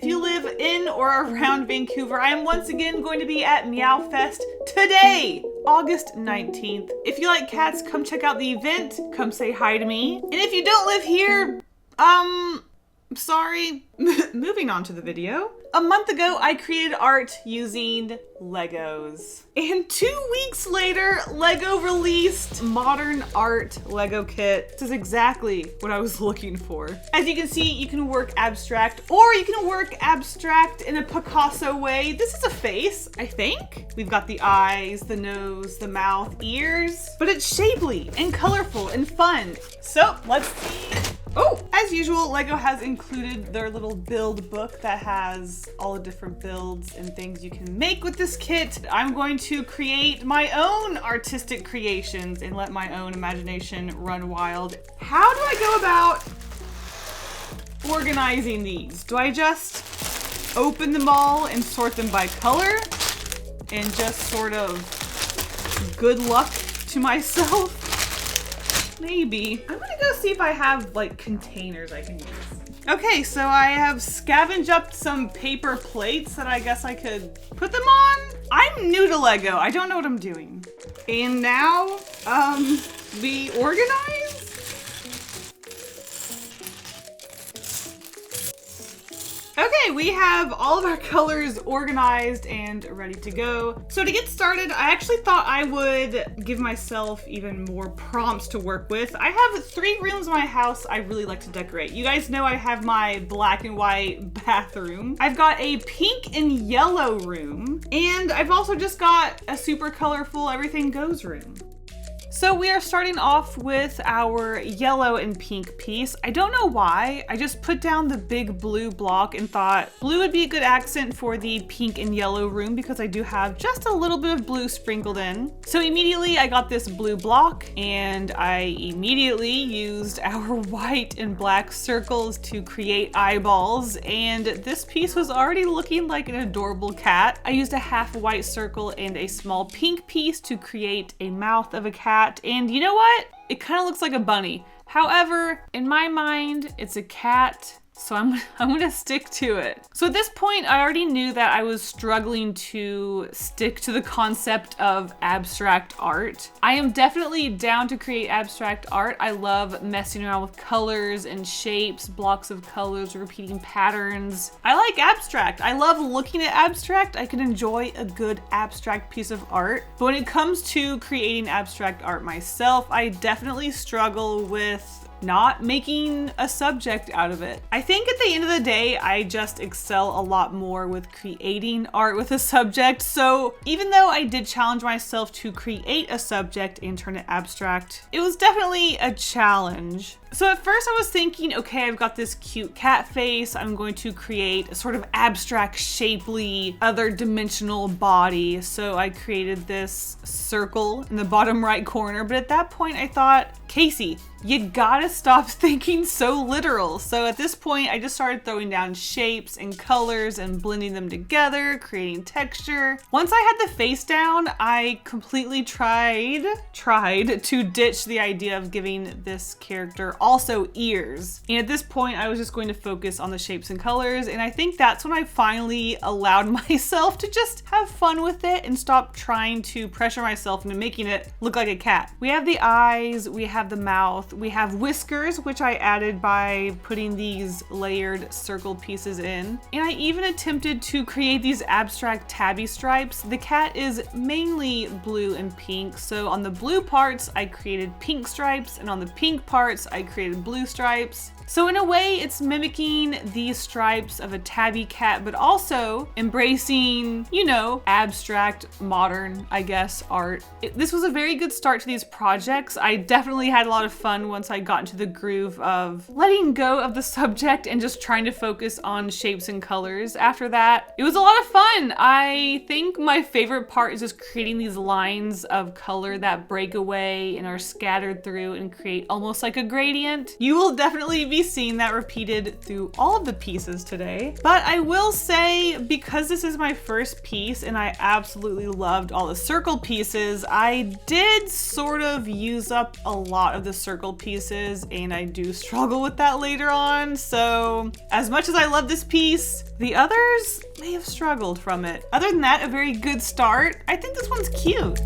If you live in or around Vancouver, I am once again going to be at Meowfest today, August 19th. If you like cats, come check out the event. Come say hi to me. And if you don't live here, sorry. Moving on to the video. A month ago, I created art using Legos. And 2 weeks later, Lego released Modern Art Lego Kit. This is exactly what I was looking for. As you can see, you can work abstract, or you can work abstract in a Picasso way. This is a face, I think. We've got the eyes, the nose, the mouth, ears, but it's shapely and colorful and fun. So let's see. Oh, as usual, Lego has included their little build book that has all the different builds and things you can make with this kit. I'm going to create my own artistic creations and let my own imagination run wild. How do I go about organizing these? Do I just open them all and sort them by color and just sort of good luck to myself? Maybe. I'm gonna go see if I have like containers I can use. Okay, so I have scavenged up some paper plates that I guess I could put them on. I'm new to Lego. I don't know what I'm doing. And now, we organize? Okay, we have all of our colors organized and ready to go. So to get started, I actually thought I would give myself even more prompts to work with. I have 3 rooms in my house I really like to decorate. You guys know I have my black and white bathroom. I've got a pink and yellow room, and I've also just got a super colorful everything goes room. So we are starting off with our yellow and pink piece. I don't know why, I just put down the big blue block and thought blue would be a good accent for the pink and yellow room because I do have just a little bit of blue sprinkled in. So immediately I got this blue block and I immediately used our white and black circles to create eyeballs, and this piece was already looking like an adorable cat. I used a half white circle and a small pink piece to create a mouth of a cat. And you know what? It kind of looks like a bunny. However, in my mind, it's a cat. So I'm gonna stick to it. So at this point, I already knew that I was struggling to stick to the concept of abstract art. I am definitely down to create abstract art. I love messing around with colors and shapes, blocks of colors, repeating patterns. I like abstract. I love looking at abstract. I can enjoy a good abstract piece of art. But when it comes to creating abstract art myself, I definitely struggle with not making a subject out of it. I think at the end of the day, I just excel a lot more with creating art with a subject. So even though I did challenge myself to create a subject and turn it abstract, it was definitely a challenge. So at first I was thinking, okay, I've got this cute cat face. I'm going to create a sort of abstract, shapely, other dimensional body. So I created this circle in the bottom right corner. But at that point I thought, Kasey, you gotta stop thinking so literal. So at this point, I just started throwing down shapes and colors and blending them together, creating texture. Once I had the face down, I completely tried to ditch the idea of giving this character also ears. And at this point, I was just going to focus on the shapes and colors. And I think that's when I finally allowed myself to just have fun with it and stop trying to pressure myself into making it look like a cat. We have the eyes, we have the mouth, we have whiskers, which I added by putting these layered circle pieces in. And I even attempted to create these abstract tabby stripes. The cat is mainly blue and pink, so on the blue parts, I created pink stripes, and on the pink parts, I created blue stripes. So in a way, it's mimicking the stripes of a tabby cat, but also embracing, you know, abstract, modern, I guess, art. This was a very good start to these projects. I definitely had a lot of fun once I got into the groove of letting go of the subject and just trying to focus on shapes and colors. After that, it was a lot of fun. I think my favorite part is just creating these lines of color that break away and are scattered through and create almost like a gradient. gradient. You will definitely be seeing that repeated through all of the pieces today. But I will say, because this is my first piece and I absolutely loved all the circle pieces, I did sort of use up a lot of the circle pieces, and I do struggle with that later on. So as much as I love this piece, the others may have struggled from it. Other than that, a very good start. I think this one's cute.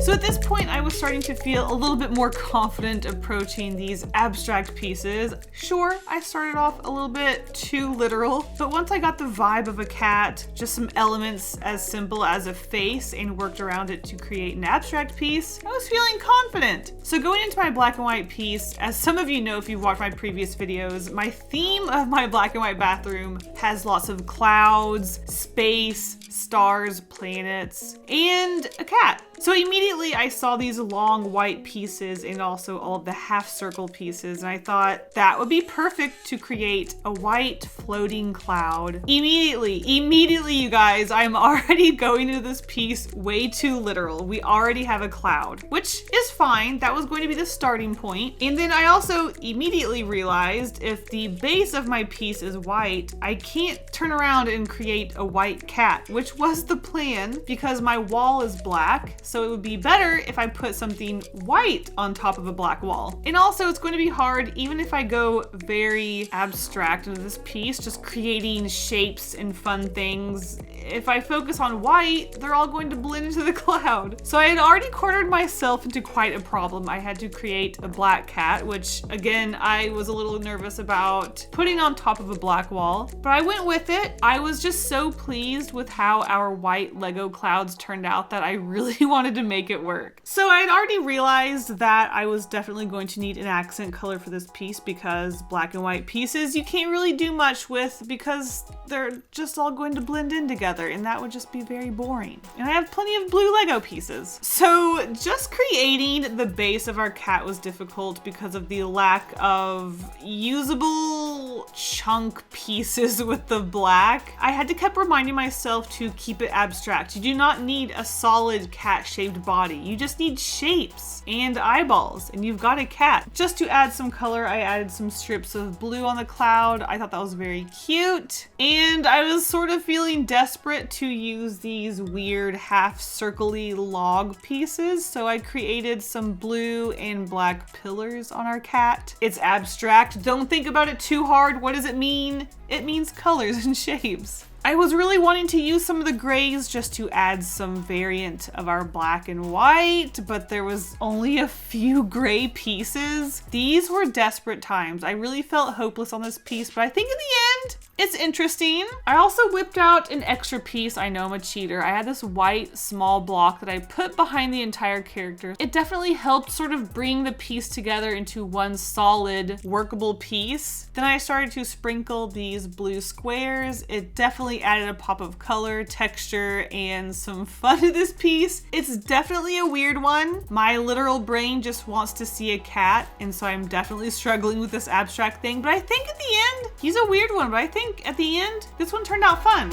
So at this point, I was starting to feel a little bit more confident approaching these abstract pieces. Sure, I started off a little bit too literal, but once I got the vibe of a cat, just some elements as simple as a face, and worked around it to create an abstract piece, I was feeling confident. So going into my black and white piece, as some of you know if you've watched my previous videos, my theme of my black and white bathroom has lots of clouds, space, stars, planets, and a cat. So immediately I saw these long white pieces and also all of the half circle pieces, and I thought that would be perfect to create a white floating cloud. Immediately, you guys, I'm already going into this piece way too literal. We already have a cloud, which is fine. That was going to be the starting point. And then I also immediately realized if the base of my piece is white, I can't turn around and create a white cat, which was the plan because my wall is black. So it would be better if I put something white on top of a black wall. And also it's going to be hard, even if I go very abstract into this piece, just creating shapes and fun things. If I focus on white, they're all going to blend into the cloud. So I had already cornered myself into quite a problem. I had to create a black cat, which again, I was a little nervous about putting on top of a black wall, but I went with it. I was just so pleased with how our white Lego clouds turned out that I really wanted to make it work. So I had already realized that I was definitely going to need an accent color for this piece because black and white pieces you can't really do much with because they're just all going to blend in together, and that would just be very boring. And I have plenty of blue Lego pieces. So just creating the base of our cat was difficult because of the lack of usable chunk pieces with the black. I had to keep reminding myself to keep it abstract. You do not need a solid cat-shaped body. You just need shapes and eyeballs, and you've got a cat. Just to add some color, I added some strips of blue on the cloud. I thought that was very cute. And I was sort of feeling desperate to use these weird half circle-y log pieces, so I created some blue and black pillars on our cat. It's abstract. Don't think about it too hard. What does it mean? It means colors and shapes. I was really wanting to use some of the grays just to add some variant of our black and white, but there was only a few gray pieces. These were desperate times. I really felt hopeless on this piece, but I think in the end, it's interesting. I also whipped out an extra piece. I know I'm a cheater. I had this white small block that I put behind the entire character. It definitely helped sort of bring the piece together into one solid workable piece. Then I started to sprinkle these blue squares. It definitely added a pop of color, texture, and some fun to this piece. It's definitely a weird one. My literal brain just wants to see a cat, and so I'm definitely struggling with this abstract thing, but I think at the end, he's a weird one, but I think at the end, this one turned out fun.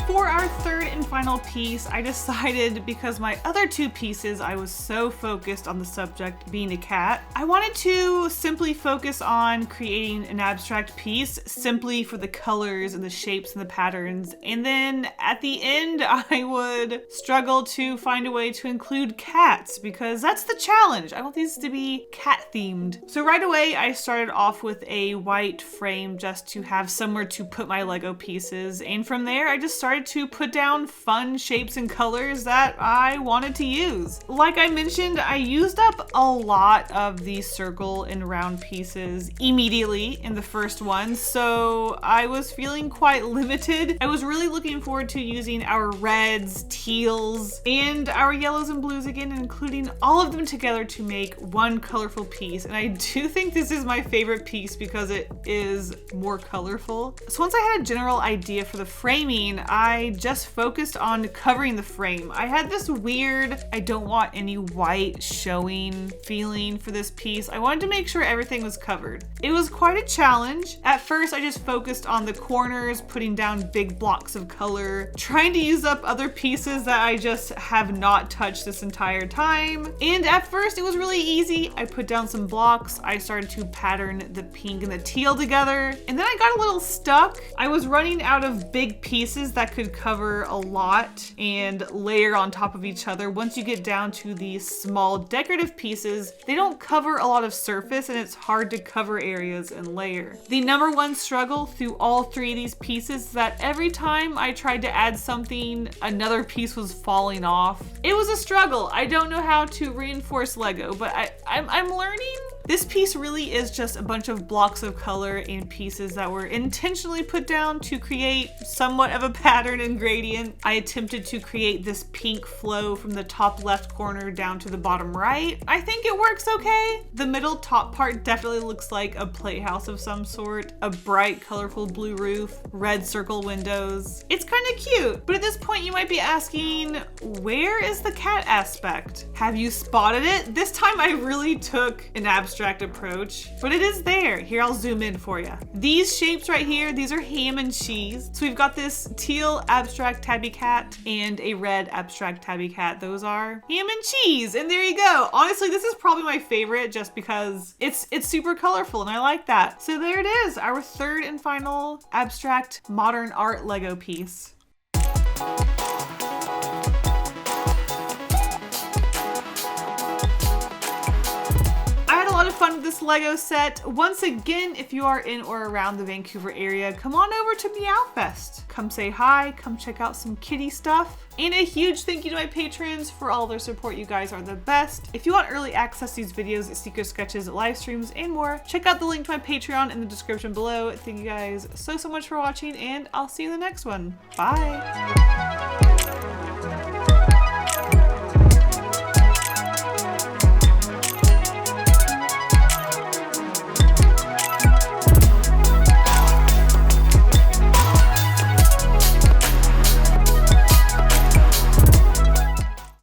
For our third and final piece, I decided because my other two pieces, I was so focused on the subject being a cat, I wanted to simply focus on creating an abstract piece simply for the colors and the shapes and the patterns. And then at the end, I would struggle to find a way to include cats because that's the challenge. I want these to be cat themed. So right away, I started off with a white frame just to have somewhere to put my Lego pieces. And from there, I just started to put down fun shapes and colors that I wanted to use. Like I mentioned, I used up a lot of these circle and round pieces immediately in the first one, so I was feeling quite limited. I was really looking forward to using our reds, teals, and our yellows and blues again, including all of them together to make one colorful piece. And I do think this is my favorite piece because it is more colorful. So once I had a general idea for the framing, I just focused on covering the frame. I had this weird, I don't want any white showing feeling for this piece, I wanted to make sure everything was covered. It was quite a challenge. At first, I just focused on the corners, putting down big blocks of color, trying to use up other pieces that I just have not touched this entire time. And at first, it was really easy. I put down some blocks. I started to pattern the pink and the teal together, and then I got a little stuck. I was running out of big pieces that could cover a lot and layer on top of each other. Once you get down to these small decorative pieces, they don't cover a lot of surface and it's hard to cover areas and layer. The number one struggle through all three of these pieces is that every time I tried to add something, another piece was falling off. It was a struggle. I don't know how to reinforce Lego, but I'm learning. This piece really is just a bunch of blocks of color and pieces that were intentionally put down to create somewhat of a pattern and gradient. I attempted to create this pink flow from the top left corner down to the bottom right. I think it works okay. The middle top part definitely looks like a playhouse of some sort, a bright, colorful blue roof, red circle windows. It's kind of cute, but at this point you might be asking, where is the cat aspect? Have you spotted it? This time I really took an abstract approach, but it is there. Here, I'll zoom in for you. These shapes right here, these are ham and cheese. So we've got this teal abstract tabby cat and a red abstract tabby cat. Those are ham and cheese, and there you go. Honestly, this is probably my favorite just because it's super colorful and I like that. So there it is, our third and final abstract modern art Lego piece. A lot of fun with this Lego set. Once again, if you are in or around the Vancouver area, come on over to Meowfest. Come say hi, come check out some kitty stuff. And a huge thank you to my patrons for all their support. You guys are the best. If you want early access to these videos, secret sketches, live streams, and more, check out the link to my Patreon in the description below. Thank you guys so much for watching, and I'll see you in the next one. Bye.